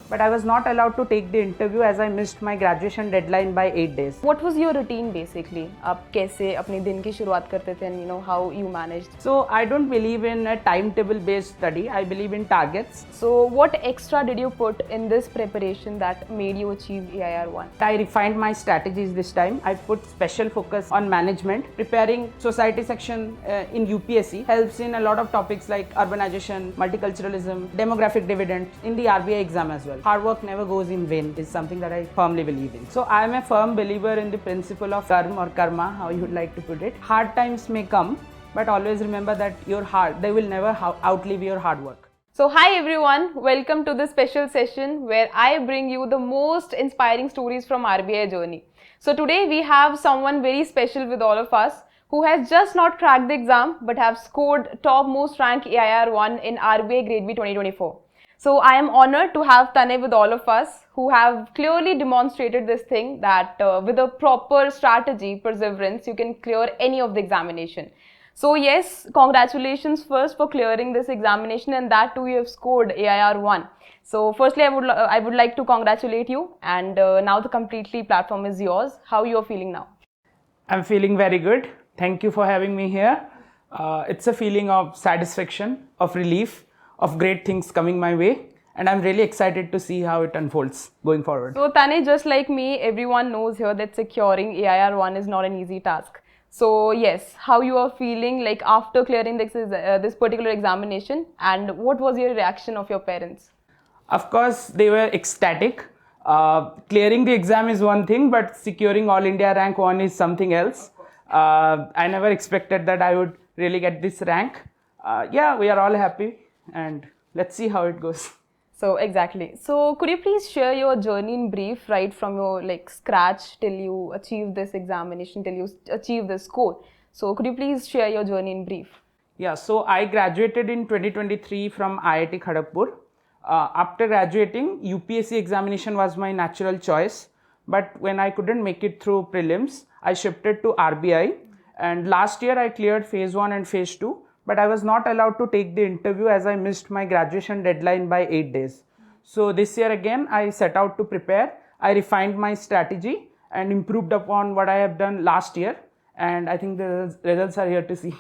but I was not allowed to take the interview as I missed my graduation deadline by 8 days. What was your routine basically? आप कैसे अपने दिन की शुरुआत करते थे and how you managed? So I don't believe in a timetable based study. I believe in targets. So what extra did you put in this preparation that made you achieve AIR-1? I refined my strategies this time. I put special focus on management. Preparing society section in UPSC helps in a lot of topics like urbanization, multiculturalism, demographic dividend in the RBI exam as well. Hard work never goes in vain is something that I firmly believe in. So I am a firm believer in the principle of karma or karma, how you would like to put it. Hard times may come, but always remember that they will never outlive your hard work. So hi everyone, welcome to this special session where I bring you the most inspiring stories from RBI journey. So today we have someone very special with all of us who has just not cracked the exam but have scored top most rank AIR-1 in RBI Grade B 2024. So I am honored to have Tanay with all of us who have clearly demonstrated this thing that with a proper strategy, perseverance, you can clear any of the examination. So yes, congratulations first for clearing this examination, and that too you have scored AIR-1. So firstly, I would like to congratulate you, and now the completely platform is yours. How you are feeling now? I'm feeling very good. Thank you for having me here. It's a feeling of satisfaction, of relief, of great things coming my way, and I'm really excited to see how it unfolds going forward. So Tanay, just like me, everyone knows here that securing AIR-1 is not an easy task. So yes, how you are feeling like after clearing this particular examination, and what was your reaction of your parents? Of course, they were ecstatic. Clearing the exam is one thing, but securing All India rank 1 is something else. I never expected that I would really get this rank. Yeah, we are all happy, and let's see how it goes. So exactly. So could you please share your journey in brief, right from your scratch till you achieve this examination, till you achieve this score? So could you please share your journey in brief? Yeah, so I graduated in 2023 from IIT Kharagpur. After graduating, UPSC examination was my natural choice. But when I couldn't make it through prelims, I shifted to RBI. And last year I cleared phase 1 and phase 2. But I was not allowed to take the interview as I missed my graduation deadline by 8 days. So this year again, I set out to prepare. I refined my strategy and improved upon what I have done last year. And I think the results are here to see.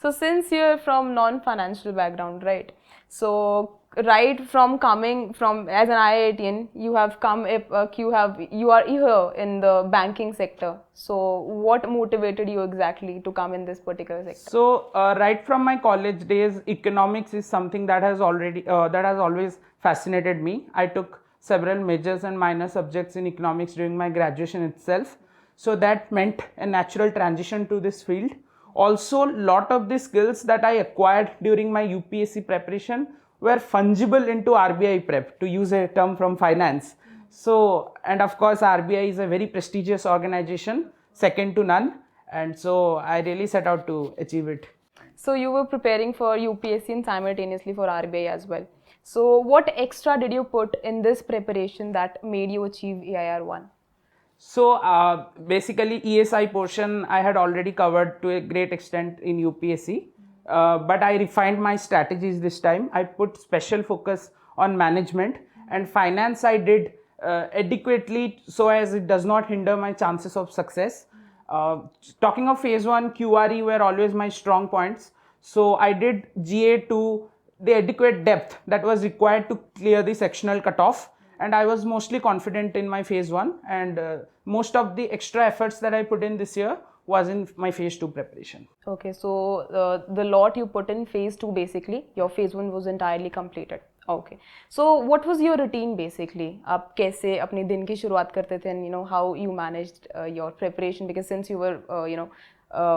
So since you're from non-financial background, right? So right from coming from as an IITian, you have come you are here in the banking sector. So what motivated you exactly to come in this particular sector? So right from my college days, economics is something that has always fascinated me. I took several majors and minor subjects in economics during my graduation itself. So that meant a natural transition to this field. Also, lot of the skills that I acquired during my UPSC preparation were fungible into RBI prep, to use a term from finance. So, and of course, RBI is a very prestigious organization, second to none. And so I really set out to achieve it. So you were preparing for UPSC and simultaneously for RBI as well. So what extra did you put in this preparation that made you achieve AIR-1? So basically ESI portion I had already covered to a great extent in UPSC. But I refined my strategies this time. I put special focus on management, and finance I did adequately so as it does not hinder my chances of success. Talking of phase 1, QRE were always my strong points. So I did GA to the adequate depth that was required to clear the sectional cutoff. And I was mostly confident in my phase 1, and most of the extra efforts that I put in this year was in my phase 2 preparation. Okay, so the lot you put in phase 2 basically, your phase 1 was entirely completed. Okay, so what was your routine basically? आप कैसे अपने दिन की शुरुआत करते थे, and how you managed your preparation, because since you were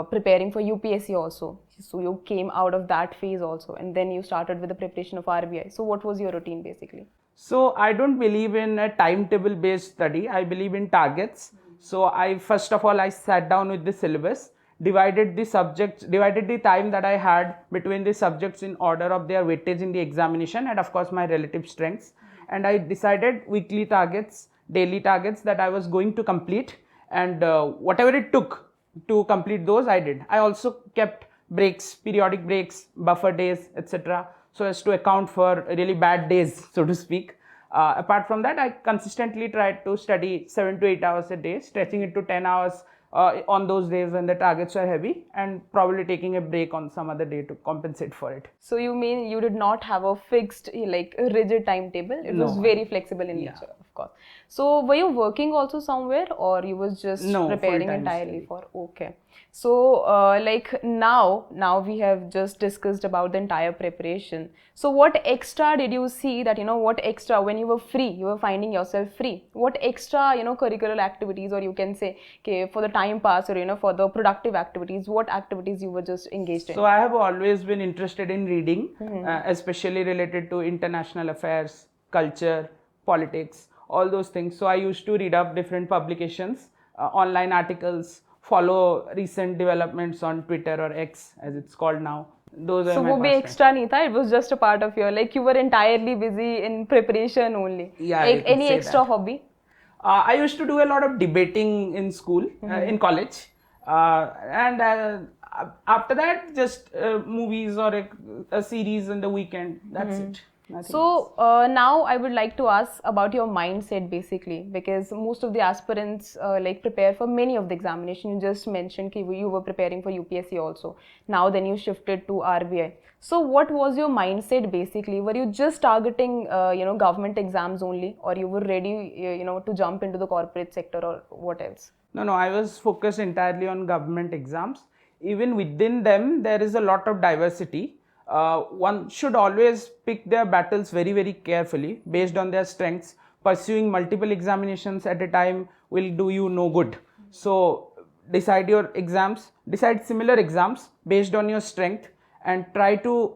preparing for UPSC also, so you came out of that phase also, and then you started with the preparation of RBI. So what was your routine basically? So I don't believe in a timetable based study. I believe in targets. So first of all, I sat down with the syllabus, divided the time that I had between the subjects in order of their weightage in the examination, and of course my relative strengths. And I decided weekly targets, daily targets that I was going to complete, and whatever it took to complete those, I did. I also kept breaks, periodic breaks, buffer days, etc. so as to account for really bad days, so to speak. Apart from that, I consistently tried to study 7 to 8 hours a day, stretching it to 10 hours on those days when the targets are heavy, and probably taking a break on some other day to compensate for it. So you mean you did not have a fixed, like a rigid timetable? It was No. very flexible in nature, of course. So were you working also somewhere, or you was just preparing full-time entirely study. for? Okay. So like now we have just discussed about the entire preparation. So what extra did you see that, what extra, when you were free, you were finding yourself free, what extra, curricular activities, or you can say, okay, for the time pass, or for the productive activities, what activities you were just engaged in? So I have always been interested in reading, especially related to international affairs, culture, politics, all those things. So I used to read up different publications, online articles, follow recent developments on Twitter or X as it's called now. Those are So my वो भी extra नहीं था, it was just a part of your, like you were entirely busy in preparation only. Yeah, Like you could any say extra that. hobby? I used to do a lot of debating in school, in college, and after that, just movies or a series in the weekend. That's it. Nothing else. So now I would like to ask about your mindset basically, because most of the aspirants like prepare for many of the examinations. You just mentioned that you were preparing for UPSC also. Now then you shifted to RBI. So what was your mindset basically? Were you just targeting government exams only, or you were ready to jump into the corporate sector, or what else? No, I was focused entirely on government exams. Even within them, there is a lot of diversity. One should always pick their battles very, very carefully based on their strengths. Pursuing multiple examinations at a time will do you no good. So decide your exams, decide similar exams based on your strength, and try to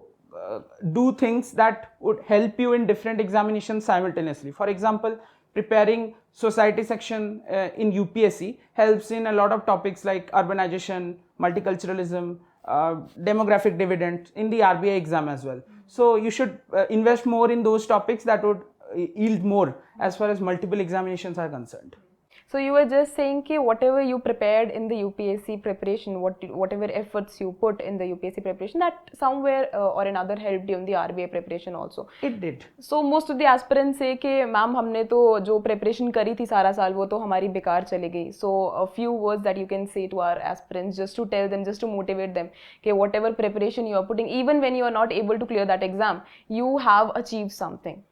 do things that would help you in different examinations simultaneously. For example, preparing society section in UPSC helps in a lot of topics like urbanization, multiculturalism, demographic dividend in the RBI exam as well. So you should invest more in those topics that would yield more as far as multiple examinations are concerned. So you were just saying that whatever you prepared in the UPSC preparation, whatever efforts you put in the UPSC preparation, that somewhere or another helped you in the RBI preparation also. It did. So most of the aspirants say कि ma'am हमने तो जो preparation करी थी सारा साल वो तो हमारी बेकार चली गई. So a few words that you can say to our aspirants, just to tell them, just to motivate them कि whatever preparation you are putting, even when you are not able to clear that exam, you have achieved something.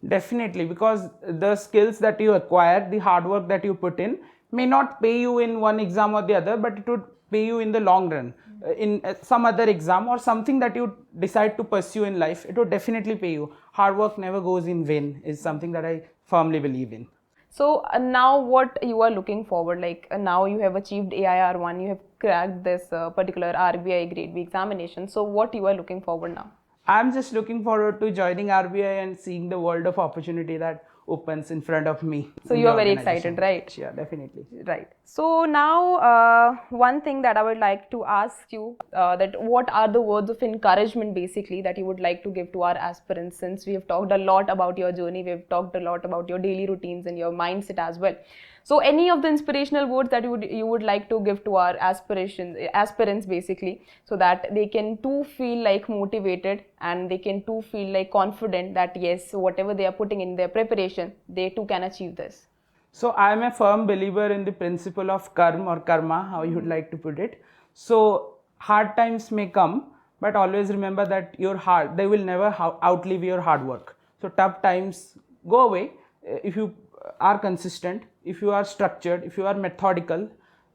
Definitely, because the skills that you acquire, the hard work that you put in may not pay you in one exam or the other, but it would pay you in the long run. In some other exam or something that you decide to pursue in life, it would definitely pay you. Hard work never goes in vain is something that I firmly believe in. So now what you are looking forward, like now you have achieved AIR-1, you have cracked this particular RBI Grade B examination. So what you are looking forward now? I'm just looking forward to joining RBI and seeing the world of opportunity that opens in front of me. So you are very excited, right? Yeah, definitely. Right. So now one thing that I would like to ask you, that what are the words of encouragement basically that you would like to give to our aspirants, since we have talked a lot about your journey, we have talked a lot about your daily routines and your mindset as well. So any of the inspirational words that you would like to give to our aspirants basically, so that they can too feel like motivated and they can too feel like confident that yes, whatever they are putting in their preparation, they too can achieve this. So I am a firm believer in the principle of karma or karma, how you would like to put it. So hard times may come, but always remember that they will never outlive your hard work. So tough times go away if you are consistent, if you are structured, if you are methodical,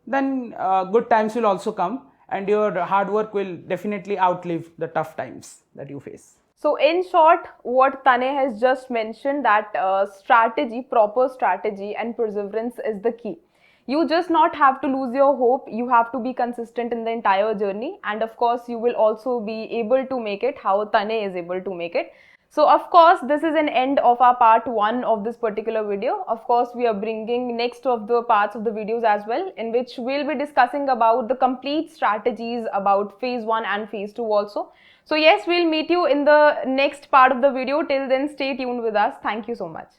then good times will also come and your hard work will definitely outlive the tough times that you face. So in short, what Tanay has just mentioned, that strategy, proper strategy and perseverance is the key. You just not have to lose your hope, you have to be consistent in the entire journey, and of course you will also be able to make it how Tanay is able to make it. So of course this is an end of our part 1 of this particular video. Of course we are bringing next of the parts of the videos as well, in which we'll be discussing about the complete strategies about phase 1 and phase 2 also. So yes, we'll meet you in the next part of the video. Till then, stay tuned with us. Thank you so much.